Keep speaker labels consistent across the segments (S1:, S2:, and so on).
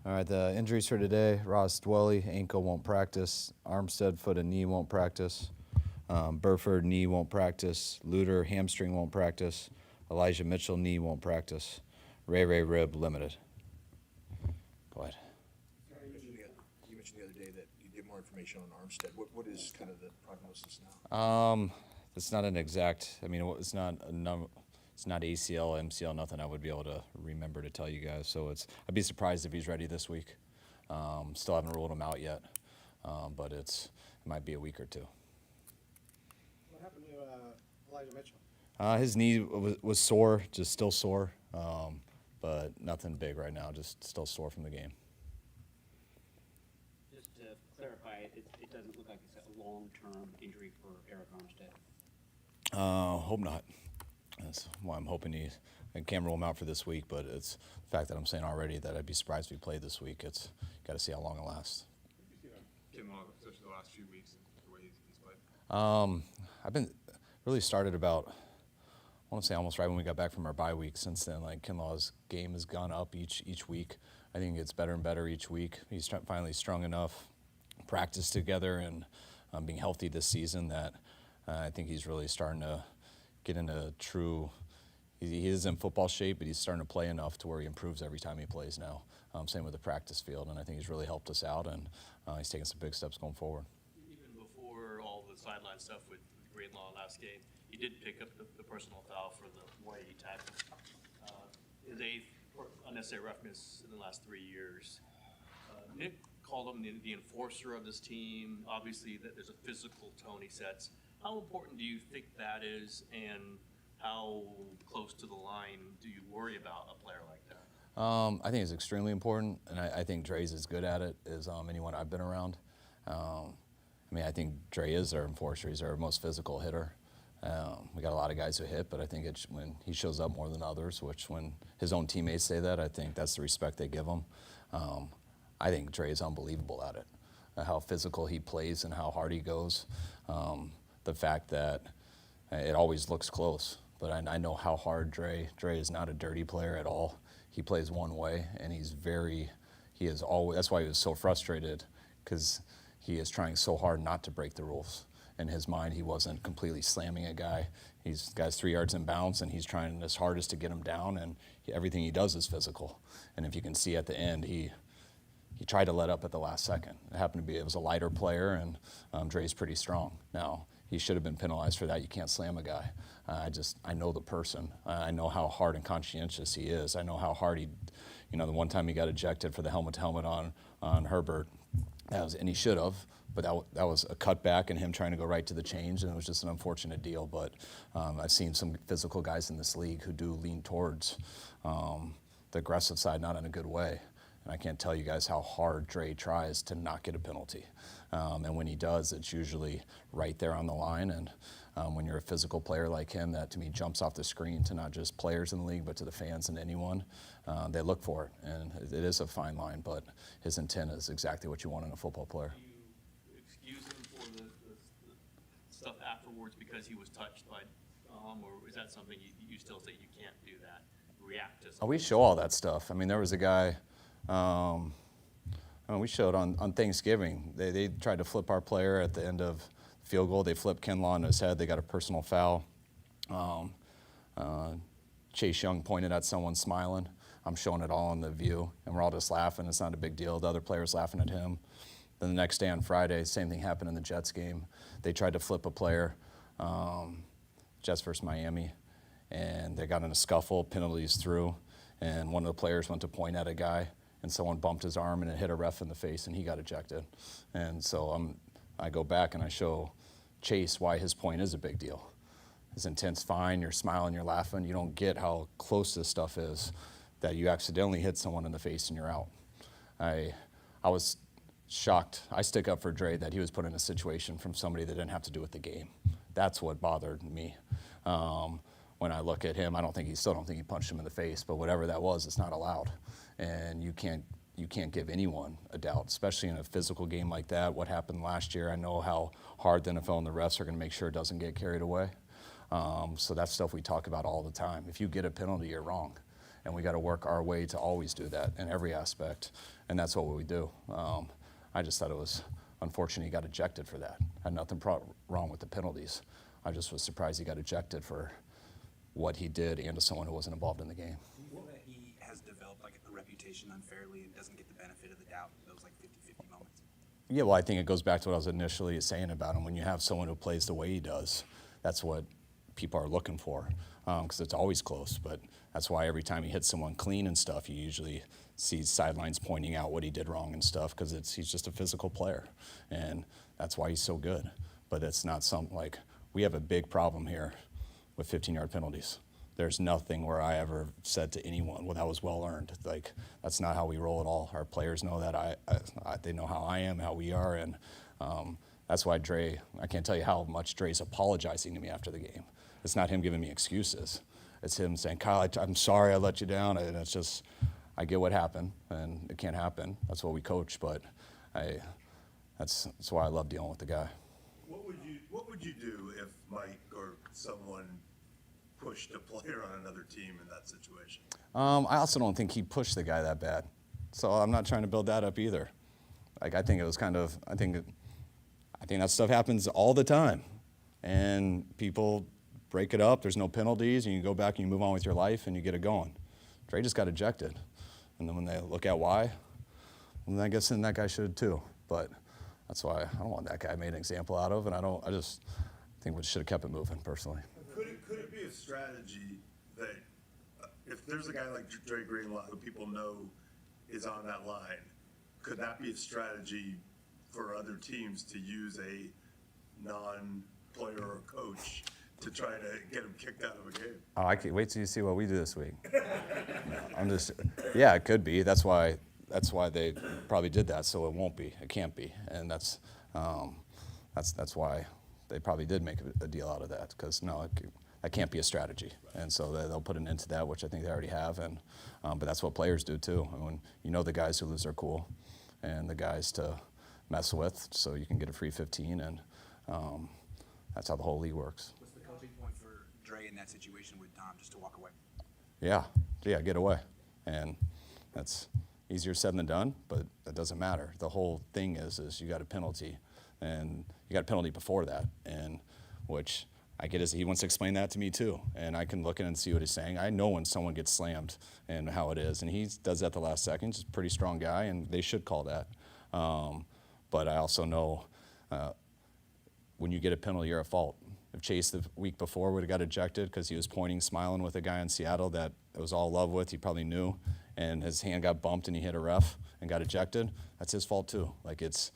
S1: All right, the injuries for today: Ross Dwelly, ankle, won't practice. Armstead, foot and knee, won't practice. Burford, knee, won't practice. Luter, hamstring, won't practice. Elijah Mitchell, knee, won't practice. Ray, rib, limited. Go ahead.
S2: You mentioned the other day that you get more information on Armstead. What is kind of the prognosis now?
S1: It's not an exact. I mean, it's not a number. It's not ACL, MCL, nothing I would be able to remember to tell you guys. So I'd be surprised if he's ready this week. Still haven't ruled him out yet, but it might be a week or two.
S3: What happened to Elijah Mitchell?
S1: His knee was sore, just still sore, but nothing big right now, just still sore from the game.
S4: Just to clarify, it doesn't look like it's a long-term injury for Eric Armstead.
S1: Hope not. That's why I'm hoping I can't rule him out for this week, but it's the fact that I'm saying already that I'd be surprised if he played this week. It's got to see how long it lasts.
S5: Kinlaw, especially the last few weeks, the way he's played?
S1: I've been really started about, I want to say almost right when we got back from our bye week. Since then, like Kinlaw's game has gone up each week. I think it gets better and better each week. He's finally strong enough, practice together, and being healthy this season that I think he's really starting to get into true. He is in football shape, but he's starting to play enough to where he improves every time he plays now. Same with the practice field, and I think he's really helped us out, and he's taking some big steps going forward.
S6: Even before all the sideline stuff with Greenlaw last game, he did pick up the personal foul for the way he tackled. His eighth unnecessary roughness in the last 3 years. Nick called him the enforcer of this team. Obviously, that there's a physical tone he sets. How important do you think that is, and how close to the line do you worry about a player like that?
S1: I think it's extremely important, and I think Dre's as good at it as anyone I've been around. I think Dre is our enforcer. He's our most physical hitter. We got a lot of guys who hit, but I think it's when he shows up more than others, which when his own teammates say that, I think that's the respect they give him. I think Dre is unbelievable at it, how physical he plays and how hard he goes. The fact that it always looks close, but I know how hard Dre is not a dirty player at all. He plays one way, and he is always, that's why he was so frustrated, because he is trying so hard not to break the rules. In his mind, he wasn't completely slamming a guy. He's guy's 3 yards in bounds, and he's trying his hardest to get him down, and everything he does is physical. And if you can see at the end, he tried to let up at the last second. It was a lighter player, and Dre's pretty strong. Now, he should have been penalized for that. You can't slam a guy. I know the person. I know how hard and conscientious he is. I know how hard the one time he got ejected for the helmet-to-helmet on Herbert, and he should have, but that was a cutback and him trying to go right to the change, and it was just an unfortunate deal. But I've seen some physical guys in this league who do lean towards the aggressive side, not in a good way. And I can't tell you guys how hard Dre tries to not get a penalty. And when he does, it's usually right there on the line. And when you're a physical player like him, that to me jumps off the screen to not just players in the league, but to the fans and anyone. They look for it. And it is a fine line, but his intent is exactly what you want in a football player.
S6: Do you excuse him for the stuff afterwards because he was touched by or is that something you still say you can't do that, react to something?
S1: We show all that stuff. I mean, there was a guy, we showed on Thanksgiving, they tried to flip our player at the end of field goal. They flipped Kinlaw on his head. They got a personal foul. Chase Young pointed at someone smiling. I'm showing it all in the view, and we're all just laughing. It's not a big deal. The other player's laughing at him. Then the next day on Friday, same thing happened in the Jets game. They tried to flip a player, Jets versus Miami, and they got in a scuffle, penalties through, and one of the players went to point at a guy, and someone bumped his arm and it hit a ref in the face, and he got ejected. And so I go back and I show Chase why his point is a big deal. His intent's fine, you're smiling, you're laughing. You don't get how close this stuff is, that you accidentally hit someone in the face and you're out. I was shocked. I stick up for Dre that he was put in a situation from somebody that didn't have to do with the game. That's what bothered me. When I look at him, still don't think he punched him in the face, but whatever that was, it's not allowed. And you can't give anyone a doubt, especially in a physical game like that. What happened last year, I know how hard the NFL and the refs are going to make sure it doesn't get carried away. So that's stuff we talk about all the time. If you get a penalty, you're wrong. and we got to work our way to always do that in every aspect, and that's what we do. I just thought it was unfortunate he got ejected for that. Had nothing wrong with the penalties. I just was surprised he got ejected for what he did and to someone who wasn't involved in the game.
S7: Do you feel that he has developed like a reputation unfairly and doesn't get the benefit of the doubt in those like 50-50 moments?
S1: Yeah, well, I think it goes back to what I was initially saying about him. When you have someone who plays the way he does, that's what people are looking for, because it's always close. But that's why every time he hits someone clean and stuff, you usually see sidelines pointing out what he did wrong and stuff, because he's just a physical player, and that's why he's so good. But it's not something like, we have a big problem here with 15-yard penalties. There's nothing where I ever said to anyone, well, that was well earned. Like, that's not how we roll at all. Our players know that. They know how I am, how we are, and that's why I can't tell you how much Dre's apologizing to me after the game. It's not him giving me excuses. It's him saying, Kyle, I'm sorry I let you down, and it's just, I get what happened, and it can't happen. That's what we coach, but that's why I love dealing with the guy.
S8: What would you do if Mike or someone pushed a player on another team in that situation?
S1: I also don't think he pushed the guy that bad, so I'm not trying to build that up either. Like, I think it was I think that stuff happens all the time, and people break it up. There's no penalties, and you go back and you move on with your life, and you get it going. Dre just got ejected, and then when they look at why, well, I guess then that guy should too. But that's why I don't want that guy made an example out of, and I just think we should have kept it moving personally.
S8: Could it be a strategy that if there's a guy like Dre Greenlaw who people know is on that line, could that be a strategy for other teams to use a non-player or coach to try to get him kicked out of a game?
S1: Oh, I can't wait till you see what we do this week. Yeah, it could be. That's why they probably did that, so it won't be. It can't be, and that's why they probably did make a deal out of that, because that can't be a strategy, and so they'll put an end to that, which I think they already have, and but that's what players do too. I mean, you know the guys who lose their cool, and the guys to mess with, so you can get a free 15, and that's how the whole league works.
S7: What's the coaching point for Dre in that situation with Tom, just to walk away?
S1: Yeah, get away, and that's easier said than done, but that doesn't matter. The whole thing is you got a penalty, and you got a penalty before that, and which I get he wants to explain that to me too, and I can look in and see what he's saying. I know when someone gets slammed and how it is, and he does that the last second. He's a pretty strong guy, and they should call that. But I also know when you get a penalty, you're at fault. If Chase the week before would have got ejected because he was pointing, smiling with a guy in Seattle that it was all love with, he probably knew, and his hand got bumped and he hit a ref and got ejected, that's his fault too. Like, it's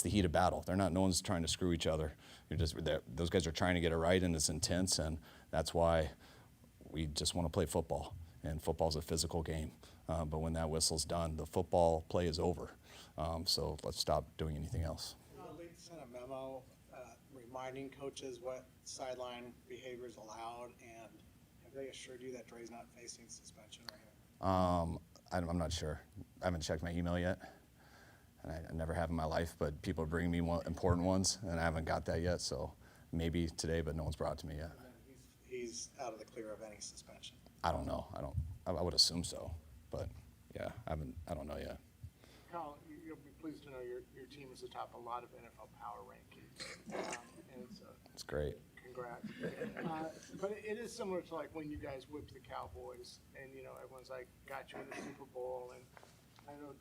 S1: the heat of battle. No one's trying to screw each other. Those guys are trying to get it right, and it's intense, and that's why we just want to play football, and football's a physical game. But when that whistle's done, the football play is over. So let's stop doing anything else.
S3: The league sent a memo reminding coaches what sideline behavior is allowed, and have they assured you that Dre's not facing suspension right here?
S1: I'm not sure. I haven't checked my email yet, and I never have in my life, but people are bringing me important ones, and I haven't got that yet, so maybe today, but no one's brought it to me yet.
S3: He's out of the clear of any suspension.
S1: I don't know. I would assume so, but yeah, I don't know yet.
S9: Kyle, you'll be pleased to know your team is atop a lot of NFL power rankings, and
S1: It's great.
S9: congrats. But it is similar to like when you guys whipped the Cowboys, and everyone's like, got you in the Super Bowl, and I know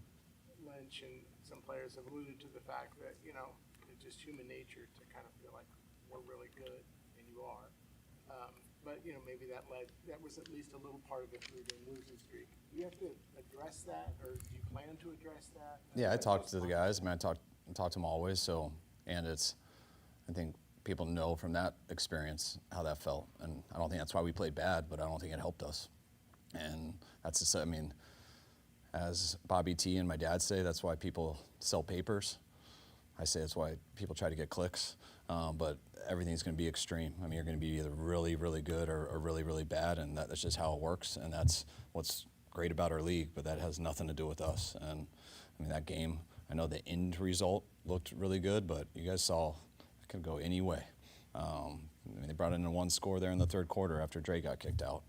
S9: Lynch and some players have alluded to the fact that it's just human nature to kind of feel like we're really good, and you are. But maybe that was at least a little part of it through the losing streak. Do you have to address that, or do you plan to address that?
S1: Yeah, I talk to the guys. I mean, I talk to them always. So, and I think people know from that experience how that felt, and I don't think that's why we played bad, but I don't think it helped us. And that's just, I mean, as Bobby T and my dad say, that's why people sell papers. I say that's why people try to get clicks, but everything's going to be extreme. I mean, you're going to be either really, really good or really, really bad, and that's just how it works, and that's what's great about our league, but that has nothing to do with us. And I mean, that game, I know the end result looked really good, but you guys saw it could go any way. They brought in a one score there in the third quarter after Dre got kicked out.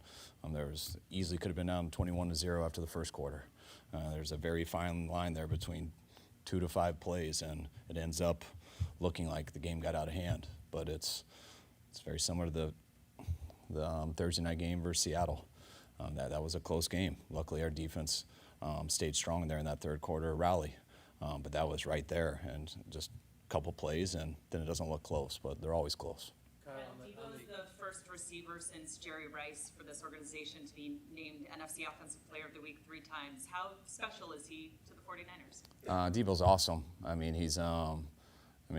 S1: There was easily could have been down 21-0 after the first quarter. There's a very fine line there between 2 to 5 plays, and it ends up looking like the game got out of hand. But it's very similar to the Thursday night game versus Seattle. That was a close game. Luckily, our defense stayed strong there in that third quarter rally. But that was right there, and just a couple plays, and then it doesn't look close, but they're always close.
S10: Deebo is the first receiver since Jerry Rice for this organization to be named NFC Offensive Player of the Week 3 times. How special is he to the 49ers?
S1: Deebo's awesome.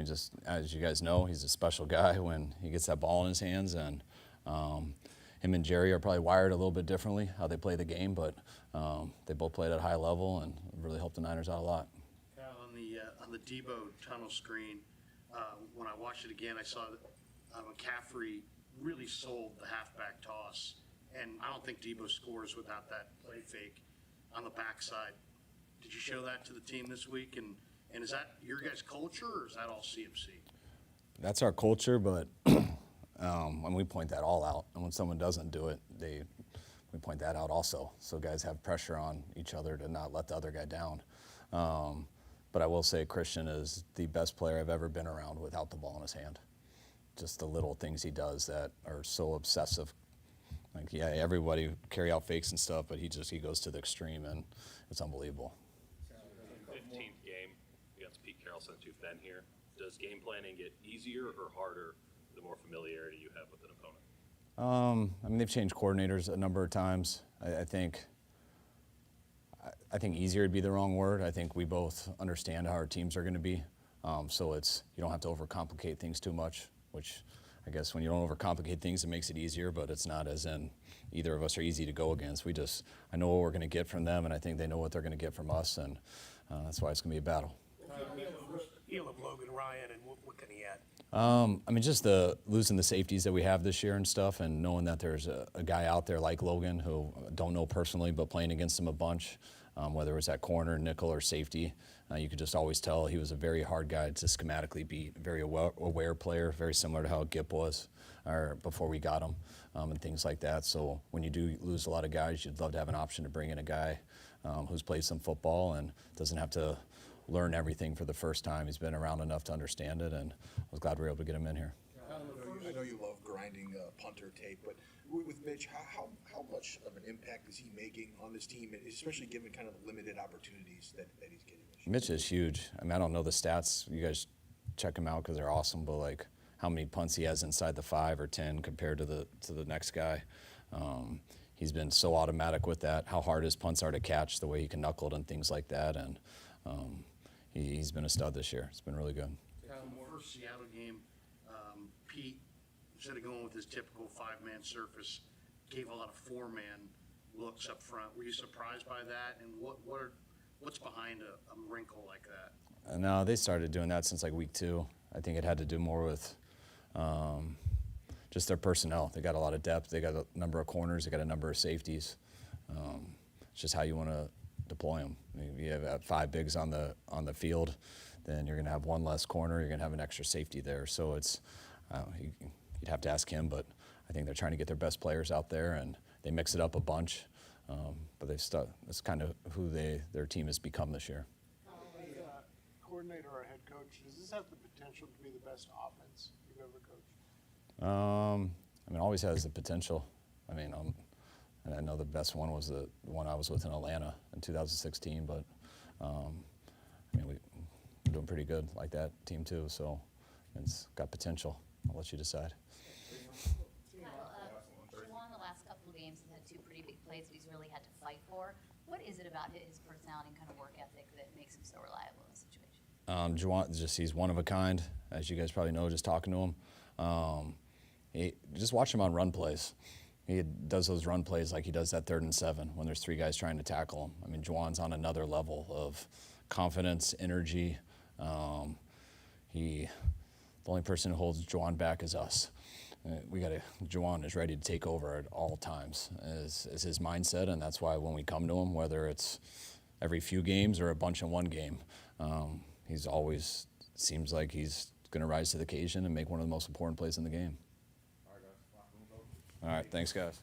S1: Just as you guys know, he's a special guy when he gets that ball in his hands, and him and Jerry are probably wired a little bit differently how they play the game, but they both played at a high level and really helped the Niners out a lot.
S11: On the Deebo tunnel screen, when I watched it again, I saw that McCaffrey really sold the halfback toss, and I don't think Deebo scores without that play fake on the backside. Did you show that to the team this week? And is that your guys' culture, or is that all CMC?
S1: That's our culture, but when we point that all out, and when someone doesn't do it, we point that out also. So guys have pressure on each other to not let the other guy down. But I will say Christian is the best player I've ever been around without the ball in his hand. Just the little things he does that are so obsessive. Like, yeah, everybody carry out fakes and stuff, but he goes to the extreme, and it's unbelievable.
S12: 15th game against Pete Carroll since you've been here. Does game planning get easier or harder the more familiarity you have with an opponent?
S1: They've changed coordinators a number of times. I think easier would be the wrong word. I think we both understand how our teams are going to be. So you don't have to overcomplicate things too much, which I guess when you don't overcomplicate things, it makes it easier, but it's not as in either of us are easy to go against. I know what we're going to get from them, and I think they know what they're going to get from us, and that's why it's going to be a battle.
S11: Feel of Logan Ryan, and what can he add?
S1: Just losing the safeties that we have this year and stuff, and knowing that there's a guy out there like Logan who I don't know personally, but playing against him a bunch, whether it was at corner, nickel, or safety, you could just always tell he was a very hard guy to schematically beat, very aware player, very similar to how Gip was before we got him, and things like that. So when you do lose a lot of guys, you'd love to have an option to bring in a guy who's played some football and doesn't have to learn everything for the first time. He's been around enough to understand it, and I was glad we were able to get him in here.
S2: I know you love grinding punter tape, but with Mitch, how much of an impact is he making on this team, especially given kind of the limited opportunities that he's getting?
S1: Mitch is huge. I don't know the stats. You guys check him out because they're awesome, but like how many punts he has inside the 5 or 10 compared to the next guy. He's been so automatic with that, how hard his punts are to catch, the way he can knuckle it and things like that, and he's been a stud this year. It's been really good.
S11: First Seattle game, Pete, instead of going with his typical 5-man surface, gave a lot of 4-man looks up front. Were you surprised by that? And what's behind a wrinkle like that?
S1: No, they started doing that since like week 2. I think it had to do more with just their personnel. They got a lot of depth. They got a number of corners. They got a number of safeties. It's just how you want to deploy them. If you have 5 bigs on the field, then you're going to have 1 less corner. You're going to have an extra safety there. So it's you'd have to ask him, but I think they're trying to get their best players out there, and they mix it up a bunch. But that's kind of who their team has become this year.
S9: As a coordinator or a head coach, does this have the potential to be the best offense you've ever coached?
S1: Always has the potential. And I know the best one was the one I was with in Atlanta in 2016, but we're doing pretty good like that team too, so it's got potential. I'll let you decide.
S13: Juwan, the last couple of games, has had 2 pretty big plays that he's really had to fight for. What is it about his personality and kind of work ethic that makes him so reliable in this situation?
S1: Juwan, he's one of a kind, as you guys probably know, just talking to him. Just watch him on run plays. He does those run plays like he does that 3rd and 7 when there's 3 guys trying to tackle him. Juwan's on another level of confidence, energy. The only person who holds Juwan back is us. Juwan is ready to take over at all times, is his mindset, and that's why when we come to him, whether it's every few games or a bunch in one game, he's always seems like he's going to rise to the occasion and make one of the most important plays in the game. All right, thanks, guys.